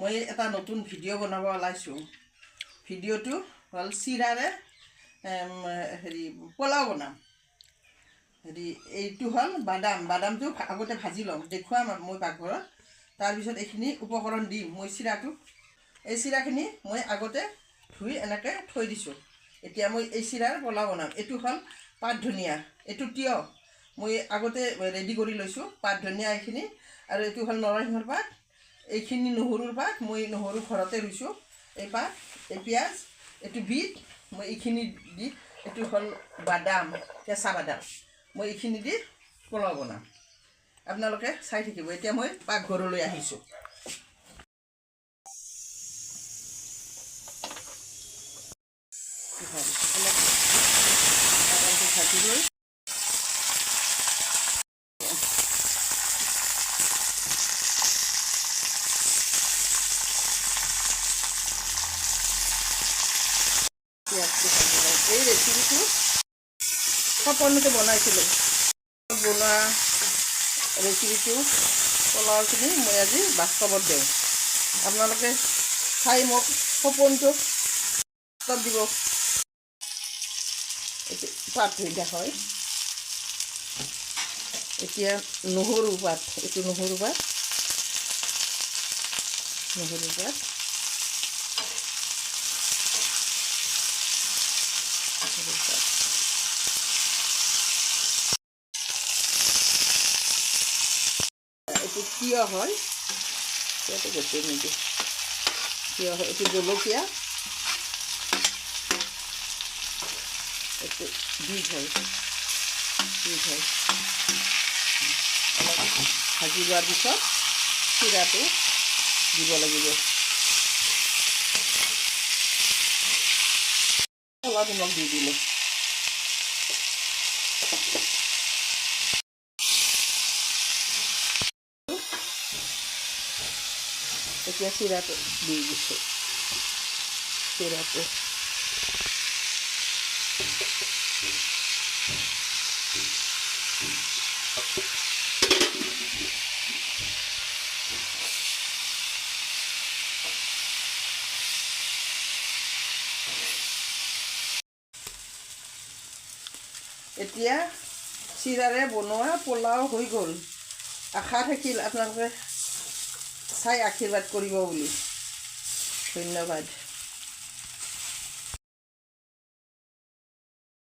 মই এটা নতুন ভিডিঅ' বনাব ওলাইছোঁ। ভিডিঅ'টো হ'ল চিৰাৰে হেৰি পোলাও বনাম। হেৰি এইটো হ'ল বাদামটো আগতে ভাজি ল'ম, দেখুৱাম মই পাকঘৰত। তাৰপিছত এইখিনি উপকৰণ দিম। মই এই চিৰাখিনি মই আগতে ধুই এনেকৈ থৈ দিছোঁ। এতিয়া মই এই চিৰাৰ পোলাও বনাম। এইটো হ'ল পাত ধনিয়া, এইটো তিয়হ মই আগতে ৰেডি কৰি লৈছোঁ। পাত ধনিয়া এইখিনি, আৰু এইটো হ'ল নৰসিংহৰ পাত, এইখিনি নহৰুৰ পাত, মই নহৰু ঘৰতে ৰুইছোঁ। এই পাত, এই পিঁয়াজ, এইটো বিট, মই এইখিনি দি, এইটো হ'ল বাদাম, কেঁচা বাদাম, মই এইখিনি দি পোলাও বনাম। আপোনালোকে চাই থাকিব। এতিয়া মই পাকঘৰলৈ আহিছোঁ। বাদামটো ভাজি লৈ এই ৰেচিপিটো সপোনতে বনাইছিলোঁ। বনোৱা ৰেচিপিটো পোলাওখিনি মই আজি বাস্তৱত দিওঁ। আপোনালোকে চাই মোক সপোনটো দিব। পাত ধুই হয়। এতিয়া নহৰু পাত, এইটো নহৰু পাত, এইটো তিয়হ হয়, তিয়হটো গোটেই নিদিওঁ। তিয়হ হয়, এইটো জলকীয়া, এইটো বিট হয়। অলপ ভাজি লোৱাৰ পিছত চিৰাটো দিব লাগিব। অলপ নিমখ দি দিলোঁ। এতিয়া চিৰাটো দি দিছোঁ। চিৰাটো এতিয়া চিৰাৰে বনোৱা পোলাও হৈ গ'ল। আশা থাকিল আপোনালোকে চাই আশীৰ্বাদ কৰিব বুলি। ধন্যবাদ।